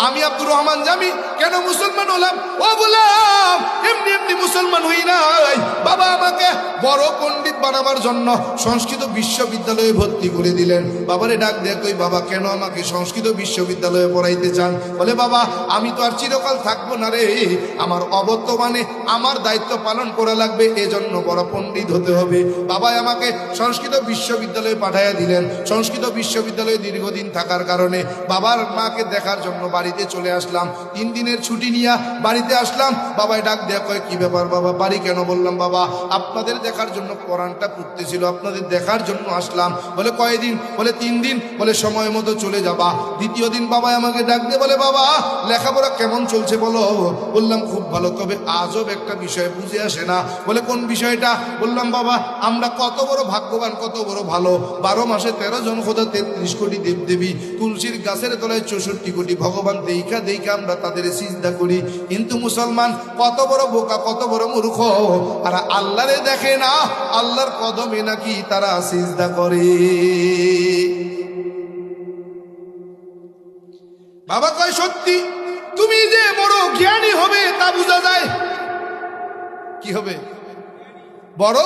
আমি আব্দুর রহমান জামি কেন মুসলমান হলাম? ও বললাম এমনি এমনি মুসলমান হই নাই, বাবা আমাকে বড় পণ্ডিত বানাবার জন্য সংস্কৃত বিশ্ববিদ্যালয়ে ভর্তি করে দিলেন। বাবারে ডাক দেখ, কই বাবা কেন আমাকে সংস্কৃত বিশ্ববিদ্যালয়ে পড়াইতে চান? বলে বাবা আমি তো আর চিরকাল থাকবো না রে, আমার অবর্তমানে আমার দায়িত্ব পালন করা লাগবে, এজন্য বড় পণ্ডিত হতে হবে। বাবা আমাকে সংস্কৃত বিশ্ববিদ্যালয়ে পাঠাইয়া দিলেন। সংস্কৃত বিশ্ববিদ্যালয়ে দীর্ঘদিন থাকার কারণে বাবার মাকে দেখার জন্য বাড়িতে চলে আসলাম। 3 দিনের ছুটি নিয়ে বাড়িতে আসলাম। বাবাই ডাক দেয়া কয় কি ব্যাপার বাবা বাড়ি কেন? বললাম বাবা আপনাদের দেখার জন্য কোরআনটা পড়তেছিল, আপনাদের দেখার জন্য আসলাম। বলে কয়দিন? বলে 3 দিন। বলে সময় মতো চলে যাবা। দ্বিতীয় দিন বাবা আমাকে ডাক দিয়ে বলে বাবা লেখাপড়া কেমন চলছে বলো? বললাম খুব ভালো, তবে আজব একটা বিষয় বুঝে আসে না। বলে কোন বিষয়টা? বললাম বাবা আমরা কত বড় ভাগ্যবান, কত বড় ভালো, 12 মাসে 13 জন খোদা, 33 কোটি দেবদেবী, তুলসীর গাছের তলায় 64 কোটি ভগবান, দেইখা দেইখা আমরা তাদের সিজদা করি। কিন্তু মুসলমান কত বড় বোকা, কত বড় মূর্খ, আর আল্লাহরে দেখে না, আল্লাহর কদমে নাকি তারা সিজদা করে। বাবা কয় সত্যি, তুমি যে বড় জ্ঞানী হবে তা বোঝা যায়। কি হবে? বড়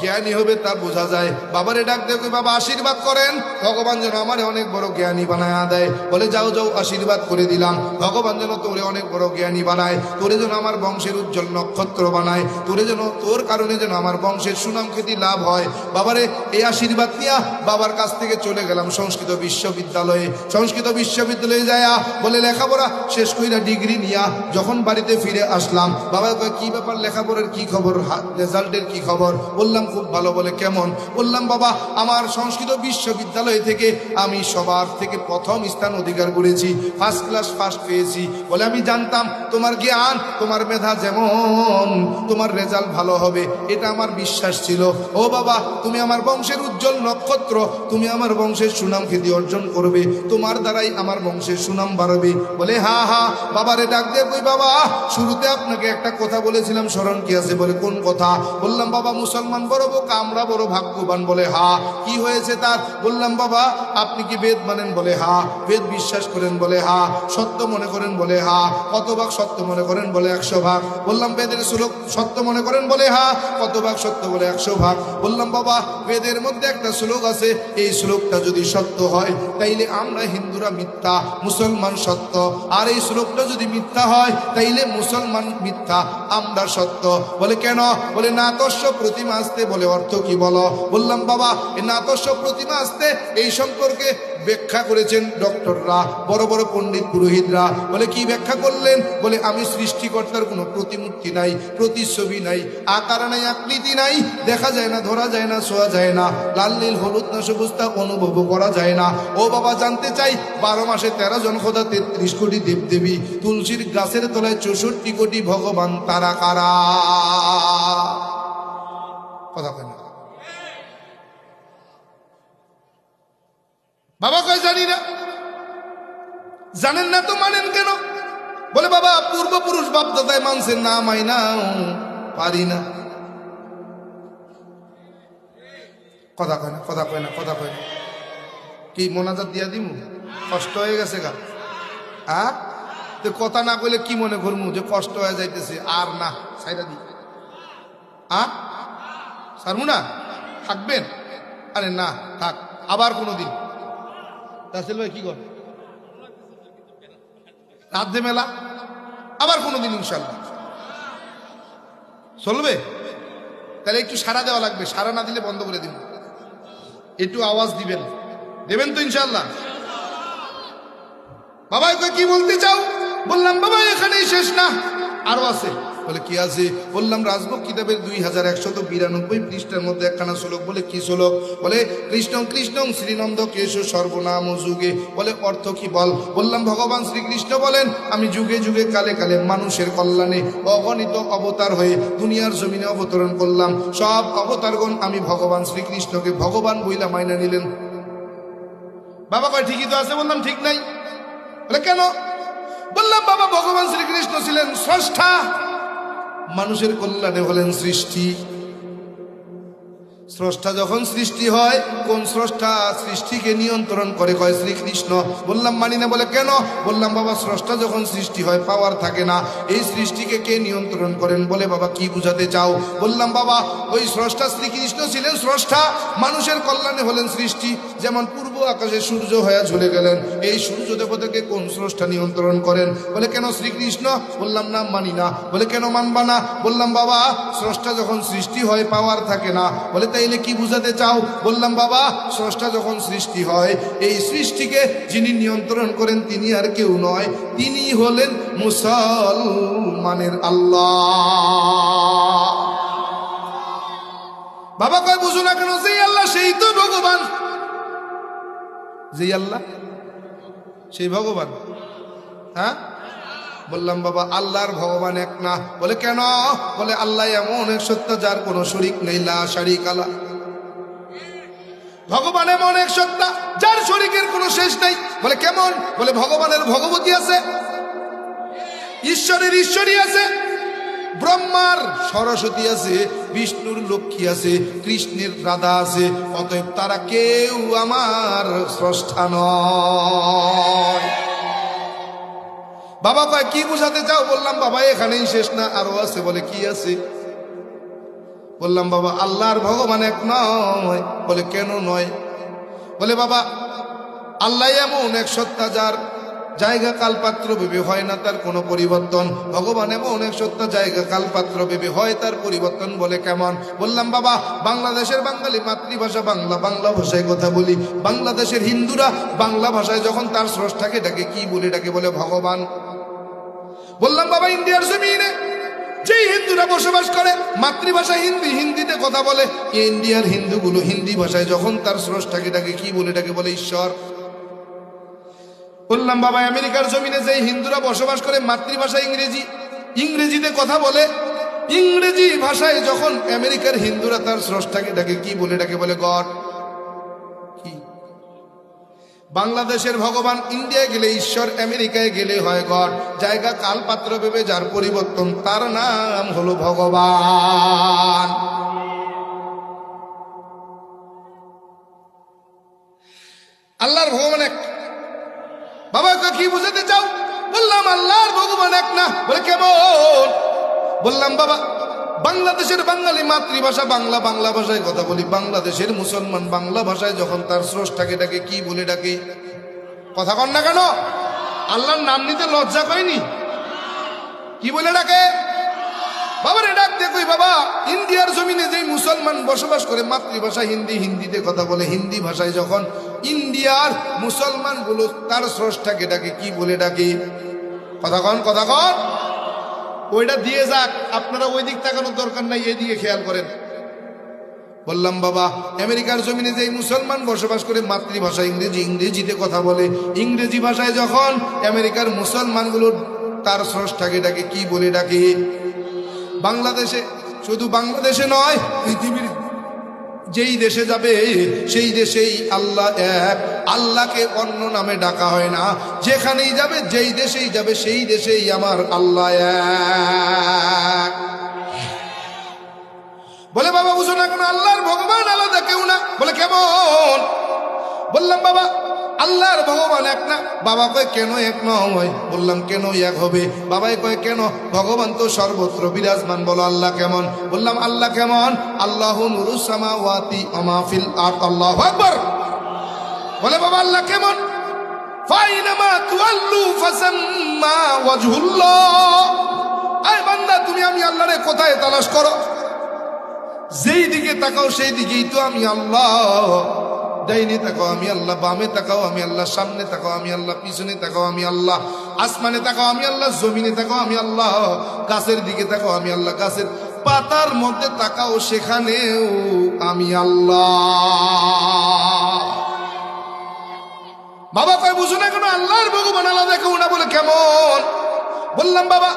জ্ঞানী হবে তা বোঝা যায়। বাবারে ডাক দেখো বাবা আশীর্বাদ করেন, ভগবান যেন আমারে অনেক বড় জ্ঞানী বানায় দেয়। বলে যাও যাও আশীর্বাদ করে দিলাম, ভগবান যেন তোরে অনেক বড় জ্ঞানী বানায়, তোরে যেন আমার বংশের উজ্জ্বল নক্ষত্র বানায়, তোরে যেন তোর কারণে যেন আমার বংশের সুনাম খ্যাতি লাভ হয়। বাবারে এই আশীর্বাদ নিয়া বাবার কাছ থেকে চলে গেলাম সংস্কৃত বিশ্ববিদ্যালয়ে। সংস্কৃত বিশ্ববিদ্যালয়ে যায়া বলে লেখাপড়া শেষ কইরা ডিগ্রি নিয়া যখন বাড়িতে ফিরে আসলাম, বাবা কয় কি ব্যাপার লেখাপড়ার কি খবর, রেজাল্টের কি খবর? বললাম খুব ভালো। বলে কেমন? বললাম বাবা আমার সংস্কৃত বিশ্ববিদ্যালয় থেকে আমি সবার থেকে প্রথম স্থান অধিকার করেছি, ফার্স্ট ক্লাস ফার্স্ট পেয়েছি। বলে আমি জানতাম তোমার জ্ঞান তোমার মেধা যেমন তোমার রেজাল্ট ভালো হবে, এটা আমার বিশ্বাস ছিল। ও বাবা তুমি আমার বংশের উজ্জ্বল নক্ষত্র, তুমি আমার বংশের সুনাম খ্যাতি অর্জন করবে, তোমার দ্বারাই আমার বংশের সুনাম বাড়বে। বলে হা হা। বাবারে ডাক দিয়ে কই বাবা শুরুতে আপনাকে একটা কথা বলেছিলাম স্মরণ কি আছে? বলে কোন কথা? বললাম বাবা মুসলমান বড় বোকা, আমরা বড় ভাগ্যবান। বলে হা। কি হয়েছে তার? বললাম বাবা আপনি কি বেদ মানেন? বলে হা। বেদ বিশ্বাস করেন? বলে হা। সত্য মনে করেন? বলে হা। কত ভাগ সত্য মনে করেন? বলে 100 ভাগ। বললাম বেদের শ্লোক সত্য মনে করেন? বলে হা। কত ভাগ সত্য? বলে 100 ভাগ। বললাম বাবা বেদের মধ্যে একটা শ্লোক আছে, এই শ্লোকটা যদি সত্য হয় তাইলে আমরা হিন্দুরা মিথ্যা, মুসলমান সত্য, আর এই শ্লোকটা যদি মিথ্যা হয় তাইলে মুসলমান মিথ্যা, আমরা সত্য। বলে কেন? বলে নাতস্য প্রতিমা আসতে। বলে অর্থ কি বলো? বললাম বাবা এই নাতস্য প্রতিমা আসতে এই সম্পর্কে ব্যাখ্যা করেছেন ডক্টররা, বড় বড় পণ্ডিত পুরোহিতরা। বলে কি ব্যাখ্যা করলেন? বলে আমি সৃষ্টিকর্তার কোনো প্রতিমূর্তি নাই, প্রতিচ্ছবি নাই, আকার নাই, আকৃতি নাই, দেখা যায় না, ধরা যায় না, ছোঁয়া যায় না, লাল নীল হলুদ না সবুজ তা অনুভব করা যায় না। ও বাবা জানতে চাই 12 মাসে 13 জন খোদা, 33 কোটি দেবদেবী, তুলসীর গাছের তলায় 64 কোটি ভগবান, তারা কারা? কথা কেন? বাবা কয় জানি না। জানেন না তো মানেন কেন? বলে বাবা পূর্বপুরুষ বাপদাদায় মানছেন না, মাই না পারি না। কথা কয় না, কথা কয় না, কথা কয় না। কি মোনাজাত দিয়া দিমু? কষ্ট হয়ে গেছে গা। তো কথা না কইলে কি মনে করমু যে কষ্ট হয়ে যাইতেছে? আর না সাইরা দি। সারমু না? থাকবেন? আরে না থাক, আবার কোনো দিন। রাসেল ভাই কি কর? রাধে মেলা আবার কোনোদিন ইনশাল্লাহ চলবে। তাহলে একটু সাড়া দেওয়া লাগবে, সাড়া না দিলে বন্ধ করে দিব। একটু আওয়াজ দিবেন, দেবেন তো ইনশাল্লাহ? বাবা কি বলতে চাও? বললাম বাবা এখানেই শেষ না, আরো আছে। বলে কি আছে? বললাম রাজভোগ কিতাবের 2192 পৃষ্ঠার মধ্যে একখানা শ্লোক। বলে কি শ্লোক? বলে কৃষ্ণ কৃষ্ণ শ্রীনন্দ কেশ সর্বনাম যুগে। বলে অর্থ কি বল? বললাম ভগবান শ্রীকৃষ্ণ বলেন আমি যুগে যুগে কালে কালে মানুষের কল্যাণে অগণিত অবতার হয়ে দুনিয়ার জমিনে অবতরণ করলাম। সব অবতারগণ আমি ভগবান শ্রীকৃষ্ণকে ভগবান বইলা মাইনা নিলেন। বাবা কয় ঠিকই তো আছে। বললাম ঠিক নাই। বলে কেন? বললাম বাবা ভগবান শ্রীকৃষ্ণ ছিলেন স্রষ্টা, মানুষের কল্যাণে হলেন সৃষ্টি। স্রষ্টা যখন সৃষ্টি হয়, কোন স্রষ্টা সৃষ্টিকে নিয়ন্ত্রণ করে? কয় শ্রীকৃষ্ণ। বললাম মানি না। বলে কেন? বললাম বাবা স্রষ্টা যখন সৃষ্টি হয় পাওয়ার থাকে না, এই সৃষ্টিকে কে নিয়ন্ত্রণ করেন? বলে বাবা কি বুঝাতে চাও? বললাম বাবা ওই স্রষ্টা শ্রীকৃষ্ণ ছিলেন স্রষ্টা, মানুষের কল্যাণে হলেন সৃষ্টি। যেমন পূর্ব আকাশে সূর্য হয়ে ঝুলে গেলেন, এই সূর্য দেবতাকে কোন স্রষ্টা নিয়ন্ত্রণ করেন? বলে কেন শ্রীকৃষ্ণ। বললাম না মানি না। বলে কেন মানবা না? বললাম বাবা স্রষ্টা যখন সৃষ্টি হয় পাওয়ার থাকে না। বলে তাইলে কি বুঝাতে চাও? বললাম বাবা স্রষ্টা যখন সৃষ্টি হয়, এই সৃষ্টিকে যিনি নিয়ন্ত্রণ করেন তিনি আর কেউ নয়, তিনি হলেন মুসলমানের আল্লাহ। বাবা কয় বুঝো না কেন? যেই আল্লাহ সেই তো ভগবান। যেই আল্লাহ সেই ভগবান। হ্যাঁ বললাম বাবা আল্লাহর ভগবান এক না। বলে কেন? বলে আল্লাহ এমন এক সত্তা যার কোনো শরীক নেই, লা শারীকা লাহু। ভগবান এমন এক সত্তা যার শরীকের কোনো শেষ নেই। বলে কেমন? বলে ভগবানের ভগবতী আছে, ঈশ্বরের ঈশ্বরী আছে, ব্রহ্মার সরস্বতী আছে, বিষ্ণুর লক্ষ্মী আছে, কৃষ্ণের রাধা আছে। অতএব তারা কেউ আমার স্রষ্টা নয়। বাবা কয় কি বুঝাতে চাও? বললাম বাবা এখানেই শেষ না, আরো আছে। বলে কি আছে? বললাম বাবা আল্লাহর ভগবান এক নয়। বলে কেন নয়? বলে বাবা আল্লাহ এমন এক সত্তা যার জায়গা কালপাত্র ভেবে হয় না তার কোনো পরিবর্তন। ভগবান এমন এক সত্তা জায়গা কালপাত্র ভেবে হয় তার পরিবর্তন। বলে কেমন? বললাম বাবা বাংলাদেশের বাঙালি মাতৃভাষা বাংলা, বাংলা ভাষায় কথা বলি। বাংলাদেশের হিন্দুরা বাংলা ভাষায় যখন তার স্রষ্টাকে ডাকে কি বলে ডাকে? বলে ভগবান। বললাম বাবা ইন্ডিয়ার জমিনে যেই হিন্দুরা বসবাস করে মাতৃভাষা হিন্দি, হিন্দিতে কথা বলে, ইন্ডিয়ার হিন্দুগুলো হিন্দি ভাষায় যখন তার স্রষ্টাকে ডাকে কি বলে ডাকে? বলে ঈশ্বর। বললাম বাবা আমেরিকার জমিনে যেই হিন্দুরা বসবাস করে মাতৃভাষা ইংরেজি, ইংরেজিতে কথা বলে, ইংরেজি ভাষায় যখন আমেরিকার হিন্দুরা তার স্রষ্টাকে ডাকে কি বলে ডাকে? বলে গড। কি? বাংলাদেশের ভগবান ইন্ডিয়া গেলে ঈশ্বর, আমেরিকায় গেলে হয় গড। জায়গা কালপাত্র ভেবে যার পরিবর্তন তার নাম হলো ভগবান। আল্লাহর ভগবান এক। বাবা কি বুঝাতে চাও? বললাম আল্লাহর ভগবান এক না। বলে কেমন? বললাম বাবা বাংলাদেশের বাঙালি মাতৃভাষা বাংলা, বাংলা ভাষায় কথা বলি। বাংলাদেশের মুসলমান বাংলা ভাষায় যখন তার স্রষ্টাকে ডাকে কি বলে ডাকে? কথা কন না কেন? আল্লাহর নাম নিতে লজ্জা পায়নি? কি বলে ডাকে? বাবারে ডাক দেখো বাবা ইন্ডিয়ার জমিনে যে মুসলমান বসবাস করে মাতৃভাষা হিন্দি, হিন্দিতে কথা বলে, হিন্দি ভাষায় যখন ইন্ডিয়ার মুসলমান গুলো তার স্রষ্টাকে ডাকে কি বলে ডাকে? কথা কন, কথা কন। ওইটা দিয়ে যাক, আপনারা ওই দিক তাকানোর দরকার নাই, এদিকে খেয়াল করেন। বললাম বাবা আমেরিকার জমিনে যে মুসলমান বসবাস করে মাতৃভাষা ইংরেজি, ইংরেজিতে কথা বলে, ইংরেজি ভাষায় যখন আমেরিকার মুসলমানগুলো তার স্রষ্টাকে ডাকে কি বলে ডাকে? বাংলাদেশে, শুধু বাংলাদেশে নয় পৃথিবীর যেই দেশে যাবে সেই দেশেই আল্লাহ এক। আল্লাহকে অন্য নামে ডাকা হয় না। যেখানেই যাবে যেই দেশেই যাবে সেই দেশেই আমার আল্লাহ এক। বলে বাবা বুঝো না কেন? আল্লাহর ভগবান আলাদা কেউ না। বলে কেমন? বললাম বাবা আল্লাহর ভগবান এক না। বাবা কয় কেন এক নয়? বললাম কেন এক হবে? বাবাই কয় কেন? ভগবান তো সর্বত্র বিরাজমান। বলো আল্লাহ কেমন? বললাম আল্লাহ কেমন? আল্লাহু নূরুস সামাওয়াতি ওয়া মা ফিল আরদ। আল্লাহু আকবার। বলে বাবা আল্লাহ কেমন? ফাইনামা তুআল্লু ফাসাম্মা ওয়াজহুল্লাহ। আয় বান্দা তুমি আমি আল্লাহরে কোথায় তালাশ করো? যেই দিকে তাকাও সেই দিকেই তো আমি আল্লাহ। ডাইনে তাকাও আমি আল্লাহ, বামে তাকাও আমি আল্লাহ, সামনে তাকাও আমি আল্লাহ, পিছনে তাকাও আমি আল্লাহ, আসমানে তাকাও আমি আল্লাহ, জমিনে তাকাও আমি আল্লাহ, গাছের দিকে তাকাও আমি আল্লাহ, গাছের পাতার মধ্যে তাকাও সেখানেও আমি আল্লাহ। বাবা কয় বুঝো না কেন? আল্লাহর ভগবান আলাদা কেউ না। বলে কেমন? বললাম বাবা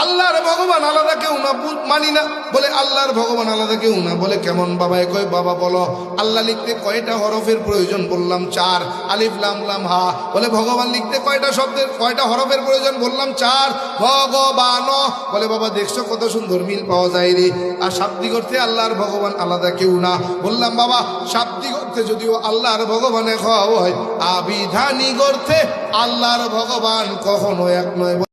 আল্লাহর ভগবান আলাদা কেউ না, মানি না। বলে আল্লাহর ভগবান আলাদা কেউ না। বলে কেমন বাবা? কয় বাবা বলো আল্লাহ লিখতে কয়টা হরফের প্রয়োজন? বললাম 4, আলিফ লাম লাম হা। বলে ভগবান লিখতে কয়টা শব্দের কয়টা হরফের প্রয়োজন? বললাম 4, ভগবান। বলে বাবা দেখছো কত সুন্দর মিল পাওয়া যায় রে। আর শাব্দিক অর্থে আল্লাহর ভগবান আলাদা কেউ না। বললাম বাবা শাব্দিক অর্থে যদিও আল্লাহর ভগবানে হয়, আবিধানিক অর্থে আল্লাহর ভগবান কখনো এক নয়।